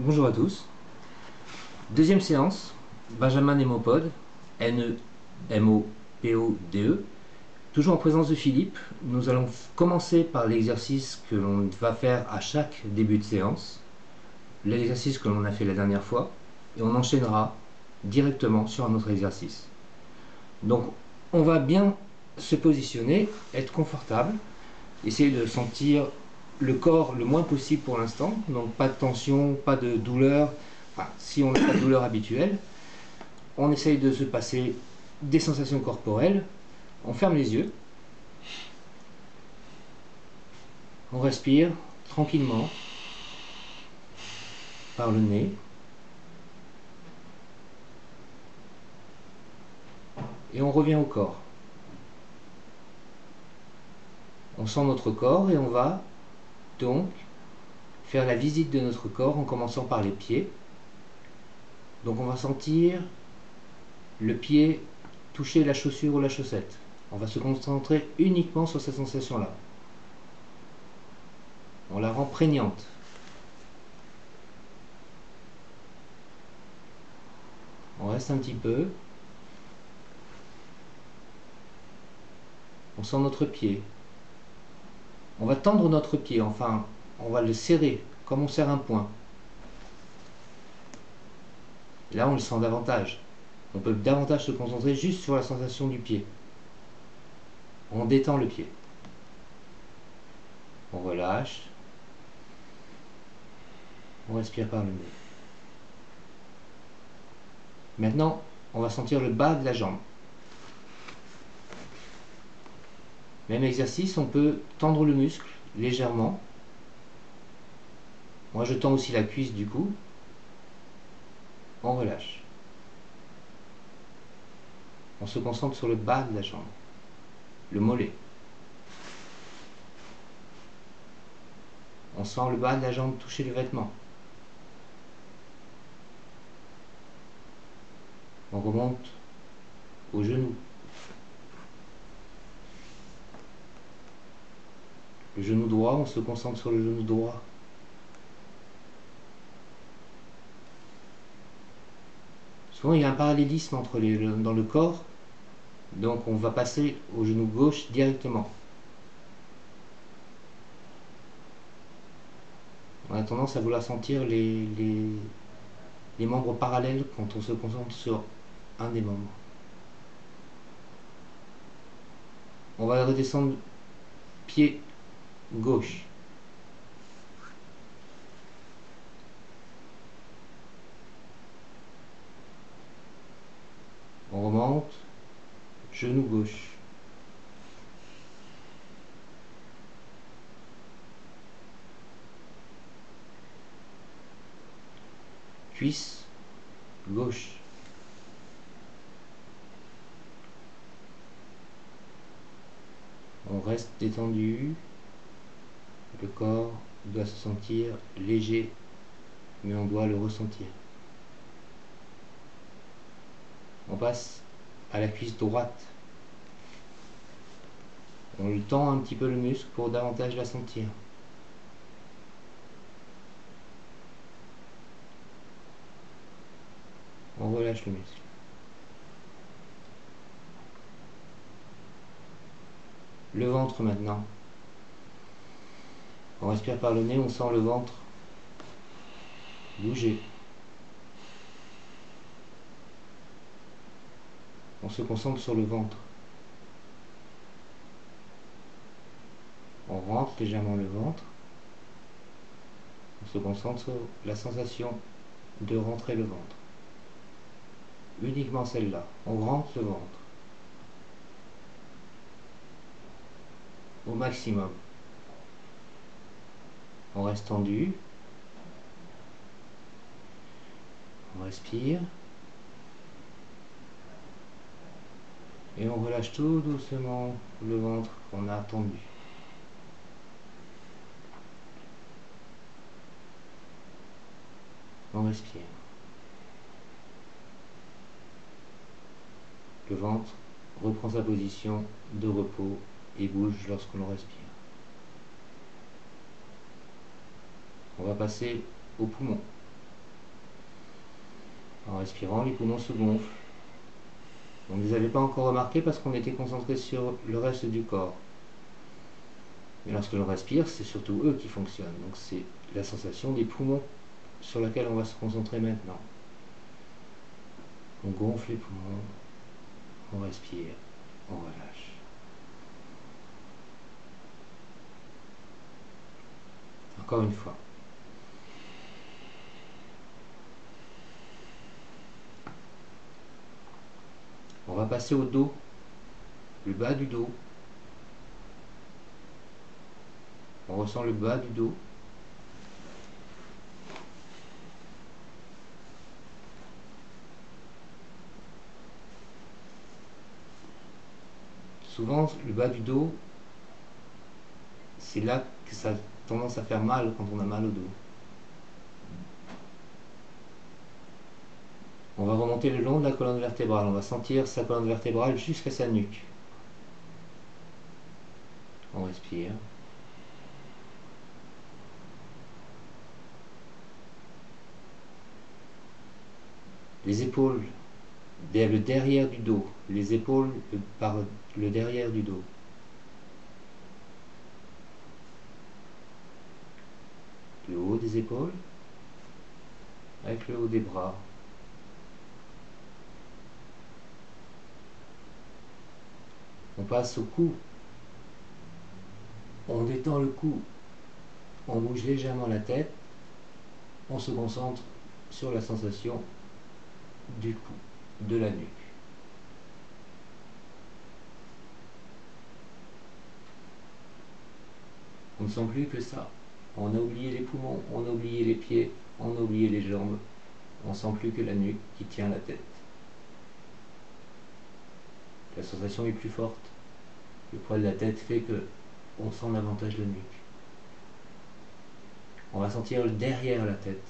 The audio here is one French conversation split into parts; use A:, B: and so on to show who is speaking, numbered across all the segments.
A: Bonjour à tous. Deuxième séance, Benjamin Némopode, N-E-M-O-P-O-D-E. Toujours en présence de Philippe, nous allons commencer par l'exercice que l'on va faire à chaque début de séance, l'exercice que l'on a fait la dernière fois, et on enchaînera directement sur un autre exercice. Donc on va bien se positionner, être confortable, essayer de sentir le corps le moins possible pour l'instant, donc pas de tension, pas de douleur. Enfin, si on n'a pas de douleur habituelle, on essaye de se passer des sensations corporelles, on ferme les yeux, on respire tranquillement par le nez, et on revient au corps. On sent notre corps et on va donc faire la visite de notre corps en commençant par les pieds. Donc on va sentir le pied toucher la chaussure ou la chaussette. On va se concentrer uniquement sur cette sensation-là. On la rend prégnante. On reste un petit peu. On sent notre pied. On va tendre notre pied, enfin, on va le serrer, comme on serre un poing. Là, on le sent davantage. On peut davantage se concentrer juste sur la sensation du pied. On détend le pied. On relâche. On respire par le nez. Maintenant, on va sentir le bas de la jambe. Même exercice, on peut tendre le muscle légèrement. Moi, je tends aussi la cuisse du coup. On relâche. On se concentre sur le bas de la jambe, le mollet. On sent le bas de la jambe toucher le vêtement. On remonte au genou. Le genou droit, on se concentre sur le genou droit. Souvent, il y a un parallélisme dans le corps, donc on va passer au genou gauche directement. On a tendance à vouloir sentir les membres parallèles quand on se concentre sur un des membres. On va redescendre pied gauche. On remonte, genou gauche. Cuisse gauche. On reste détendu. Le corps doit se sentir léger, mais on doit le ressentir. On passe à la cuisse droite. On lui tend un petit peu le muscle pour davantage la sentir. On relâche le muscle. Le ventre maintenant. On respire par le nez, on sent le ventre bouger. On se concentre sur le ventre. On rentre légèrement le ventre. On se concentre sur la sensation de rentrer le ventre. Uniquement celle-là. On rentre le ventre. Au maximum. On reste tendu. On respire. Et on relâche tout doucement le ventre qu'on a tendu. On respire. Le ventre reprend sa position de repos et bouge lorsqu'on respire. On va passer aux poumons. En respirant, les poumons se gonflent. On ne les avait pas encore remarqués parce qu'on était concentré sur le reste du corps. Mais lorsque l'on respire, c'est surtout eux qui fonctionnent. Donc c'est la sensation des poumons sur laquelle on va se concentrer maintenant. On gonfle les poumons, on respire, on relâche. Encore une fois. On va passer au dos, le bas du dos. On ressent le bas du dos. Souvent, le bas du dos, c'est là que ça a tendance à faire mal quand on a mal au dos. On va remonter le long de la colonne vertébrale. On va sentir sa colonne vertébrale jusqu'à sa nuque. On respire. Les épaules, le derrière du dos. Les épaules par le derrière du dos. Le haut des épaules avec le haut des bras. On passe au cou. On détend le cou. On bouge légèrement la tête. On se concentre sur la sensation du cou, de la nuque. On ne sent plus que ça. On a oublié les poumons, on a oublié les pieds, on a oublié les jambes. On ne sent plus que la nuque qui tient la tête. La sensation est plus forte. Le poids de la tête fait que on sent davantage la nuque. On va sentir derrière la tête.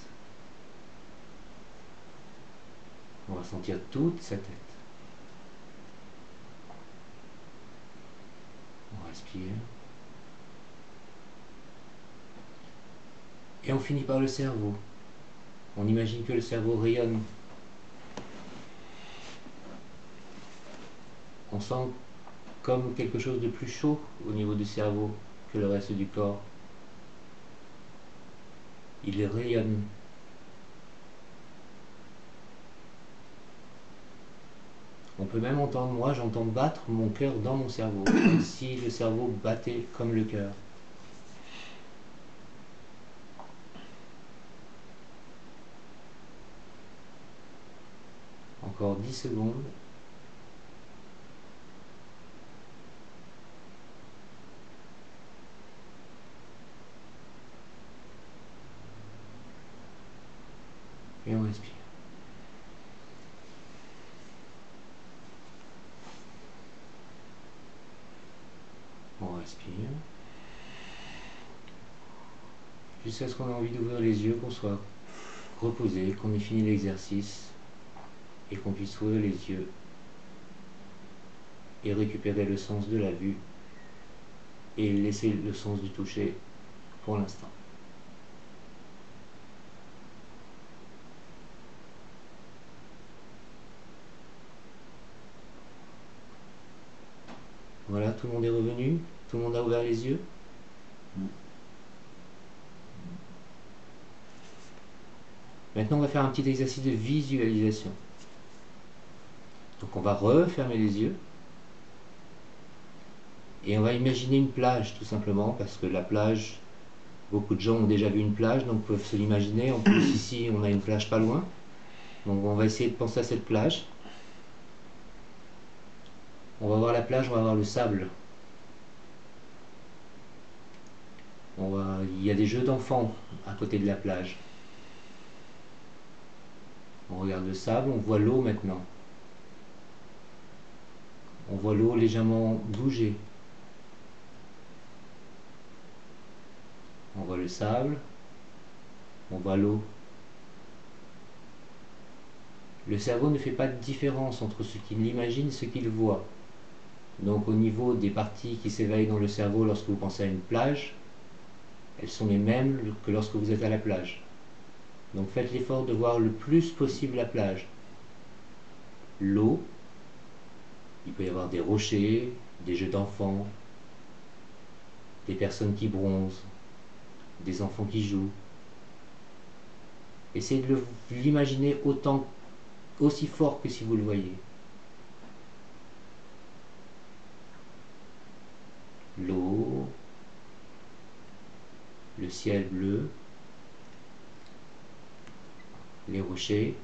A: On va sentir toute sa tête. On respire. Et on finit par le cerveau. On imagine que le cerveau rayonne. On sent comme quelque chose de plus chaud au niveau du cerveau que le reste du corps. Il rayonne. On peut même entendre, moi j'entends battre mon cœur dans mon cerveau, comme si le cerveau battait comme le cœur. Encore 10 secondes. Et on respire. On respire. Jusqu'à ce qu'on ait envie d'ouvrir les yeux, qu'on soit reposé, qu'on ait fini l'exercice et qu'on puisse ouvrir les yeux et récupérer le sens de la vue et laisser le sens du toucher pour l'instant. Voilà, tout le monde est revenu, tout le monde a ouvert les yeux. Maintenant, on va faire un petit exercice de visualisation. Donc, on va refermer les yeux. Et on va imaginer une plage, tout simplement, parce que la plage, beaucoup de gens ont déjà vu une plage, donc peuvent se l'imaginer. En plus, ici, on a une plage pas loin. Donc, on va essayer de penser à cette plage. On va voir la plage, on va voir le sable. Il y a des jeux d'enfants à côté de la plage. On regarde le sable, on voit l'eau maintenant. On voit l'eau légèrement bouger. On voit le sable, on voit l'eau. Le cerveau ne fait pas de différence entre ce qu'il imagine et ce qu'il voit. Donc au niveau des parties qui s'éveillent dans le cerveau lorsque vous pensez à une plage, elles sont les mêmes que lorsque vous êtes à la plage. Donc faites l'effort de voir le plus possible la plage. L'eau, il peut y avoir des rochers, des jeux d'enfants, des personnes qui bronzent, des enfants qui jouent. Essayez de l'imaginer aussi fort que si vous le voyez. L'eau, le ciel bleu, les rochers,